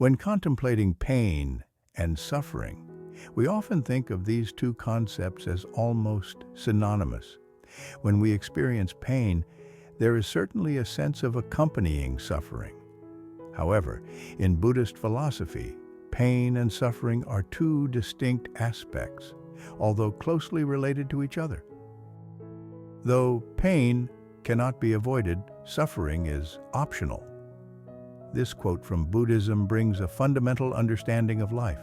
When contemplating pain and suffering, we often think of these two concepts as almost synonymous. When we experience pain, there is certainly a sense of accompanying suffering. However, in Buddhist philosophy, pain and suffering are two distinct aspects, although closely related to each other. Though pain cannot be avoided, suffering is optional. This quote from Buddhism brings a fundamental understanding of life.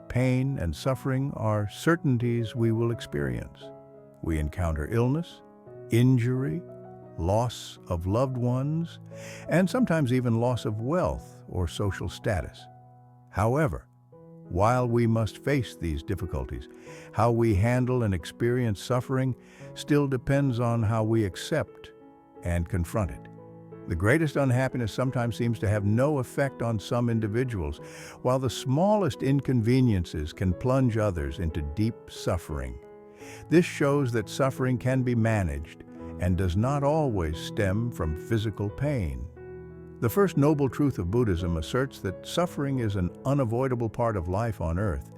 Pain and suffering are certainties we will experience. We encounter illness, injury, loss of loved ones, and sometimes even loss of wealth or social status. However, while we must face these difficulties, how we handle and experience suffering still depends on how we accept and confront it. The greatest unhappiness sometimes seems to have no effect on some individuals, while the smallest inconveniences can plunge others into deep suffering. This shows that suffering can be managed and does not always stem from physical pain. The first noble truth of Buddhism asserts that suffering is an unavoidable part of life on earth,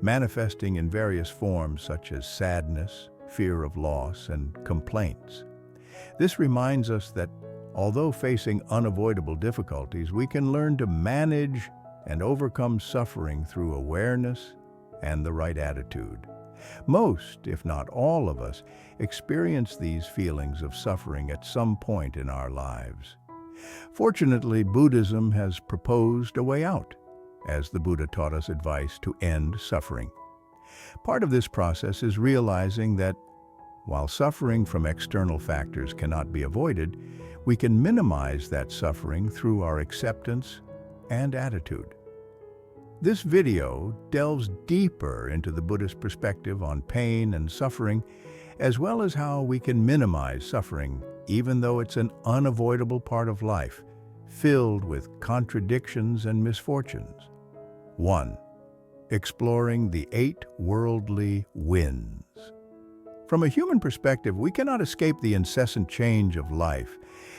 manifesting in various forms such as sadness, fear of loss, and complaints. This reminds us that although facing unavoidable difficulties, we can learn to manage and overcome suffering through awareness and the right attitude. Most, if not all of us, experience these feelings of suffering at some point in our lives. Fortunately, Buddhism has proposed a way out, as the Buddha taught us advice to end suffering. Part of this process is realizing that while suffering from external factors cannot be avoided, we can minimize that suffering through our acceptance and attitude. This video delves deeper into the Buddhist perspective on pain and suffering, as well as how we can minimize suffering, even though it's an unavoidable part of life, filled with contradictions and misfortunes. 1. Exploring the 8 worldly winds. From a human perspective, we cannot escape the incessant change of life.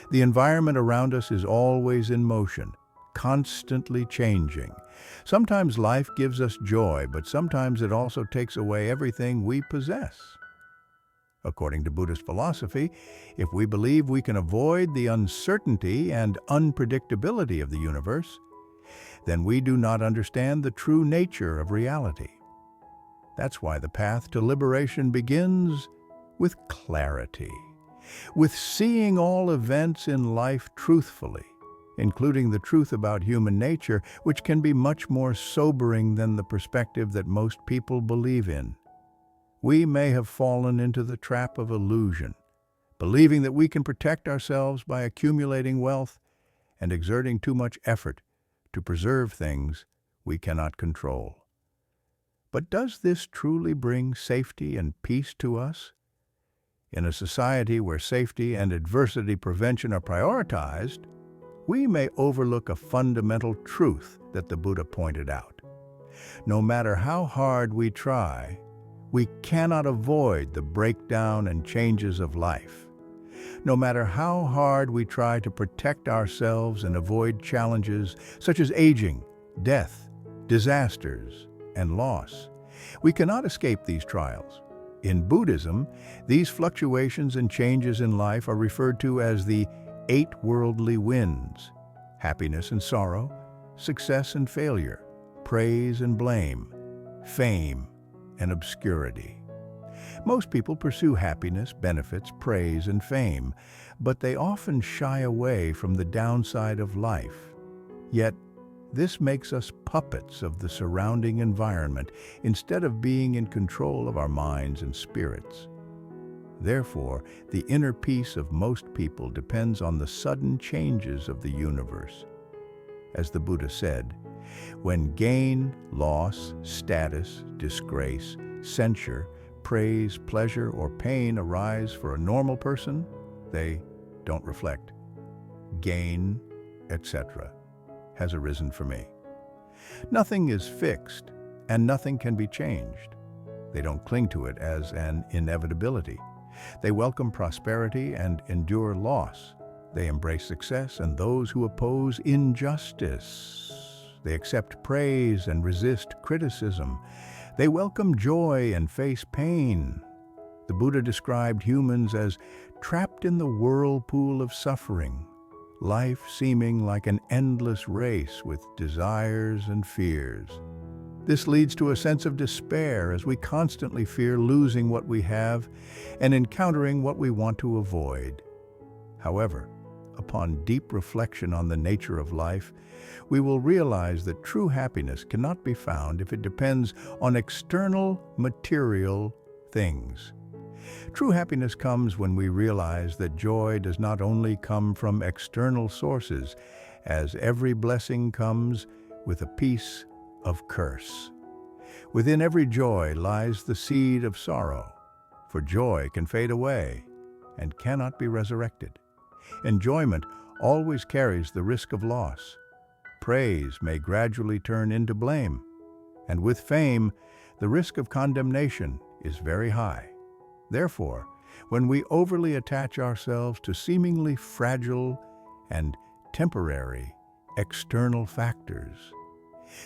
The environment around us is always in motion, constantly changing. Sometimes life gives us joy, but sometimes it also takes away everything we possess. According to Buddhist philosophy, if we believe we can avoid the uncertainty and unpredictability of the universe, then we do not understand the true nature of reality. That's why the path to liberation begins with clarity, with seeing all events in life truthfully, including the truth about human nature, which can be much more sobering than the perspective that most people believe in. We may have fallen into the trap of illusion, believing that we can protect ourselves by accumulating wealth and exerting too much effort to preserve things we cannot control. But does this truly bring safety and peace to us? In a society where safety and adversity prevention are prioritized, we may overlook a fundamental truth that the Buddha pointed out. No matter how hard we try, we cannot avoid the breakdown and changes of life. No matter how hard we try to protect ourselves and avoid challenges such as aging, death, disasters, and loss, we cannot escape these trials. In Buddhism, these fluctuations and changes in life are referred to as the 8 worldly winds: happiness and sorrow, success and failure, praise and blame, fame and obscurity. Most people pursue happiness, benefits, praise, and fame, but they often shy away from the downside of life. Yet, this makes us puppets of the surrounding environment instead of being in control of our minds and spirits. Therefore, the inner peace of most people depends on the sudden changes of the universe. As the Buddha said, when gain, loss, status, disgrace, censure, praise, pleasure, or pain arise for a normal person, they don't reflect. Gain, etc., has arisen for me. Nothing is fixed, and nothing can be changed. They don't cling to it as an inevitability. They welcome prosperity and endure loss. They embrace success and those who oppose injustice. They accept praise and resist criticism. They welcome joy and face pain. The Buddha described humans as trapped in the whirlpool of suffering, life seeming like an endless race with desires and fears. This leads to a sense of despair as we constantly fear losing what we have and encountering what we want to avoid. However, upon deep reflection on the nature of life, we will realize that true happiness cannot be found if it depends on external, material things. True happiness comes when we realize that joy does not only come from external sources, as every blessing comes with a piece of curse. Within every joy lies the seed of sorrow, for joy can fade away and cannot be resurrected. Enjoyment always carries the risk of loss. Praise may gradually turn into blame, and with fame, the risk of condemnation is very high. Therefore, when we overly attach ourselves to seemingly fragile and temporary external factors,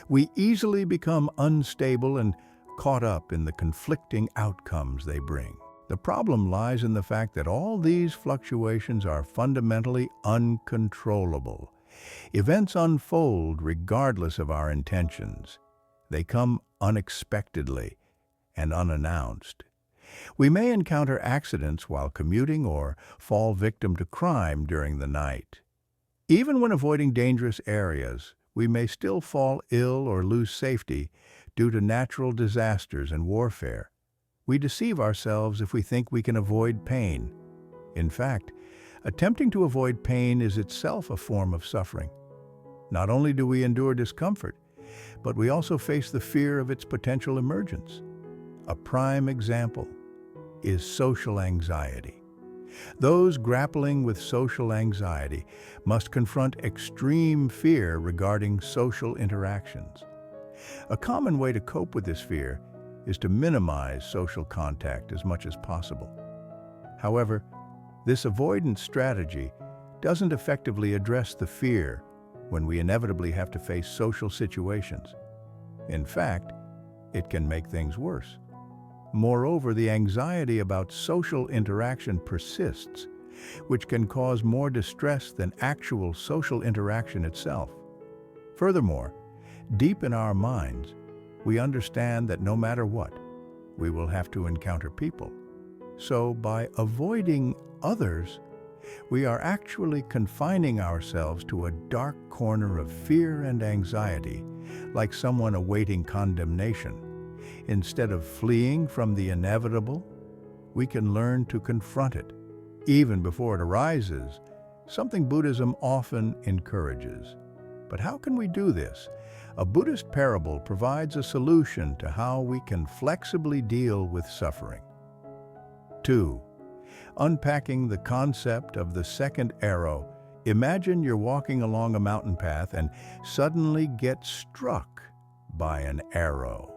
we easily become unstable and caught up in the conflicting outcomes they bring. The problem lies in the fact that all these fluctuations are fundamentally uncontrollable. Events unfold regardless of our intentions. They come unexpectedly and unannounced. We may encounter accidents while commuting or fall victim to crime during the night. Even when avoiding dangerous areas, we may still fall ill or lose safety due to natural disasters and warfare. We deceive ourselves if we think we can avoid pain. In fact, attempting to avoid pain is itself a form of suffering. Not only do we endure discomfort, but we also face the fear of its potential emergence. A prime example is social anxiety. Those grappling with social anxiety must confront extreme fear regarding social interactions. A common way to cope with this fear is to minimize social contact as much as possible. However, this avoidance strategy doesn't effectively address the fear when we inevitably have to face social situations. In fact, it can make things worse. Moreover, the anxiety about social interaction persists, which can cause more distress than actual social interaction itself. Furthermore, deep in our minds, we understand that no matter what, we will have to encounter people. So, by avoiding others, we are actually confining ourselves to a dark corner of fear and anxiety, like someone awaiting condemnation. Instead of fleeing from the inevitable, we can learn to confront it, even before it arises, something Buddhism often encourages. But how can we do this? A Buddhist parable provides a solution to how we can flexibly deal with suffering. 2. Unpacking the concept of the second arrow. Imagine you're walking along a mountain path and suddenly get struck by an arrow.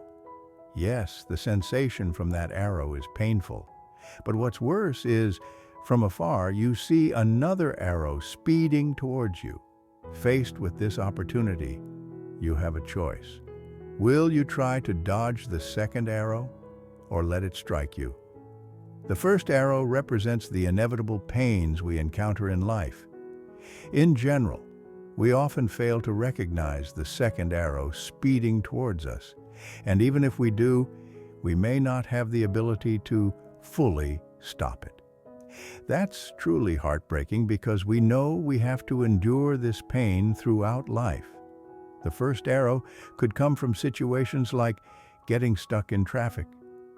Yes, the sensation from that arrow is painful. But what's worse is, from afar, you see another arrow speeding towards you. Faced with this opportunity, you have a choice. Will you try to dodge the second arrow or let it strike you? The first arrow represents the inevitable pains we encounter in life. In general, we often fail to recognize the second arrow speeding towards us. And even if we do, we may not have the ability to fully stop it. That's truly heartbreaking because we know we have to endure this pain throughout life. The first arrow could come from situations like getting stuck in traffic,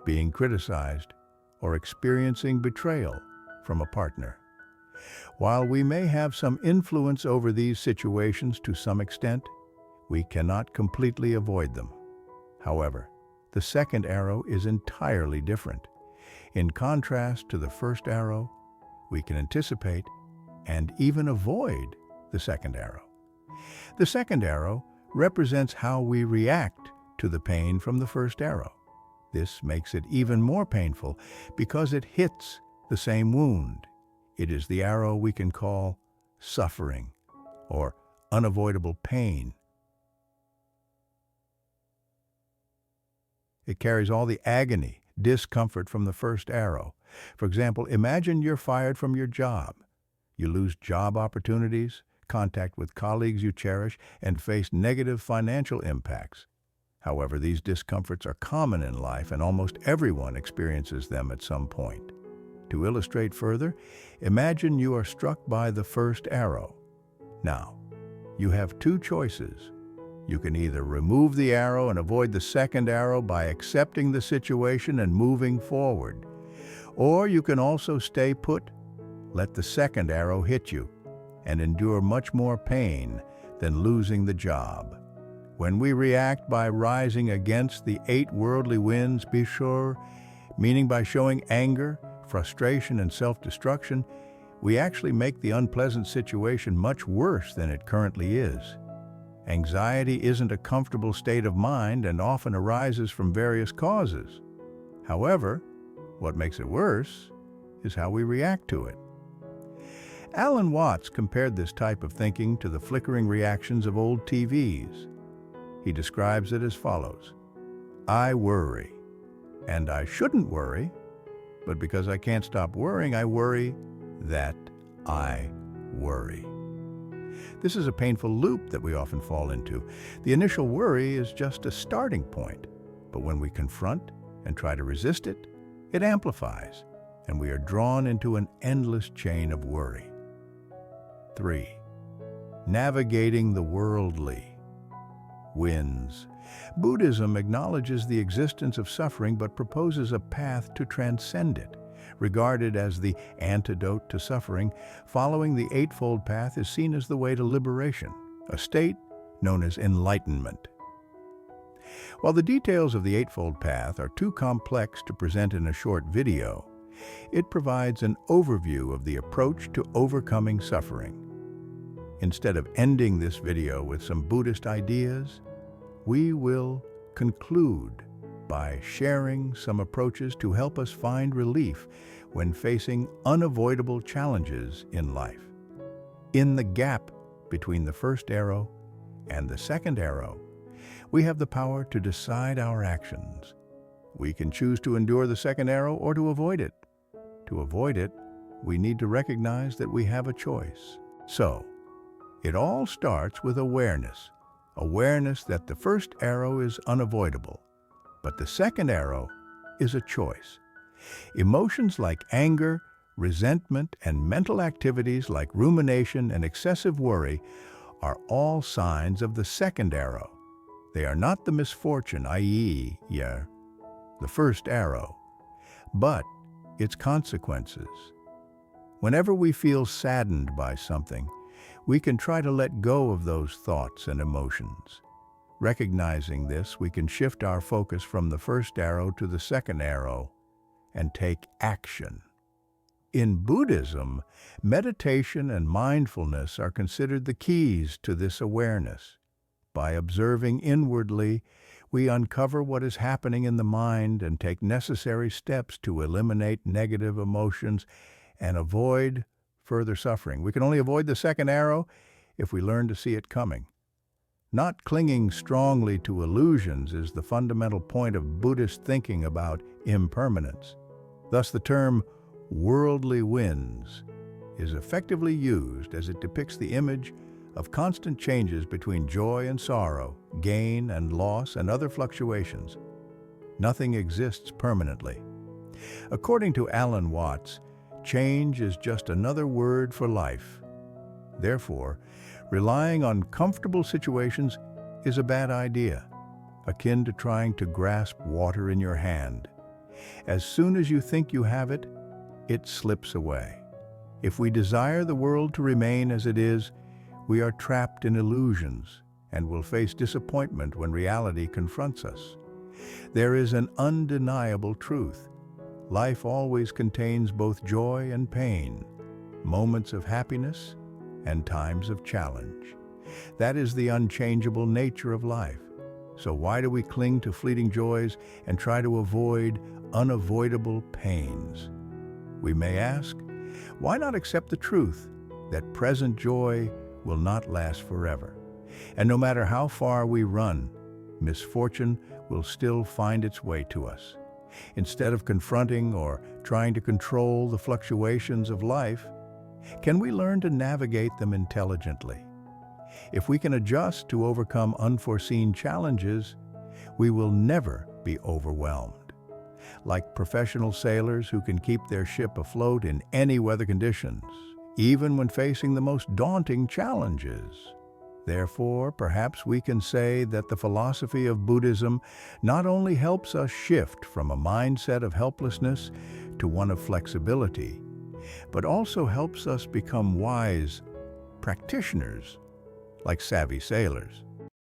being criticized, or experiencing betrayal from a partner. While we may have some influence over these situations to some extent, we cannot completely avoid them. However, the second arrow is entirely different. In contrast to the first arrow, we can anticipate and even avoid the second arrow. The second arrow represents how we react to the pain from the first arrow. This makes it even more painful because it hits the same wound. It is the arrow we can call suffering or unavoidable pain. It carries all the agony, discomfort from the first arrow. For example, imagine you're fired from your job. You lose job opportunities, contact with colleagues you cherish, and face negative financial impacts. However, these discomforts are common in life and almost everyone experiences them at some point. To illustrate further, imagine you are struck by the first arrow. Now, you have two choices. You can either remove the arrow and avoid the second arrow by accepting the situation and moving forward. Or you can also stay put, let the second arrow hit you, and endure much more pain than losing the job. When we react by rising against the 8 worldly winds, meaning by showing anger, frustration, and self-destruction, we actually make the unpleasant situation much worse than it currently is. Anxiety isn't a comfortable state of mind and often arises from various causes. However, what makes it worse is how we react to it. Alan Watts compared this type of thinking to the flickering reactions of old TVs. He describes it as follows: I worry, and I shouldn't worry, but because I can't stop worrying, I worry that I worry. This is a painful loop that we often fall into. The initial worry is just a starting point, but when we confront and try to resist it, it amplifies, and we are drawn into an endless chain of worry. 3. Navigating the worldly winds. Buddhism acknowledges the existence of suffering but proposes a path to transcend it. Regarded as the antidote to suffering, following the Eightfold Path is seen as the way to liberation, a state known as enlightenment. While the details of the Eightfold Path are too complex to present in a short video, it provides an overview of the approach to overcoming suffering. Instead of ending this video with some Buddhist ideas, we will conclude by sharing some approaches to help us find relief when facing unavoidable challenges in life. In the gap between the first arrow and the second arrow, we have the power to decide our actions. We can choose to endure the second arrow or to avoid it. To avoid it, we need to recognize that we have a choice. So, it all starts with awareness. Awareness that the first arrow is unavoidable, but the second arrow is a choice. Emotions like anger, resentment, and mental activities like rumination and excessive worry are all signs of the second arrow. They are not the misfortune, i.e., the first arrow, but its consequences. Whenever we feel saddened by something, we can try to let go of those thoughts and emotions. Recognizing this, we can shift our focus from the first arrow to the second arrow and take action. In Buddhism, meditation and mindfulness are considered the keys to this awareness. By observing inwardly, we uncover what is happening in the mind and take necessary steps to eliminate negative emotions and avoid further suffering. We can only avoid the second arrow if we learn to see it coming. Not clinging strongly to illusions is the fundamental point of Buddhist thinking about impermanence. Thus, the term worldly winds is effectively used as it depicts the image of constant changes between joy and sorrow, gain and loss, and other fluctuations. Nothing exists permanently. According to Alan Watts, change is just another word for life. Therefore, relying on comfortable situations is a bad idea, akin to trying to grasp water in your hand. As soon as you think you have it, it slips away. If we desire the world to remain as it is, we are trapped in illusions and will face disappointment when reality confronts us. There is an undeniable truth. Life always contains both joy and pain, moments of happiness and times of challenge. That is the unchangeable nature of life. So why do we cling to fleeting joys and try to avoid unavoidable pains? We may ask, why not accept the truth that present joy will not last forever? And no matter how far we run, misfortune will still find its way to us. Instead of confronting or trying to control the fluctuations of life, can we learn to navigate them intelligently? If we can adjust to overcome unforeseen challenges, we will never be overwhelmed. Like professional sailors who can keep their ship afloat in any weather conditions, even when facing the most daunting challenges. Therefore, perhaps we can say that the philosophy of Buddhism not only helps us shift from a mindset of helplessness to one of flexibility, but also helps us become wise practitioners like savvy sailors.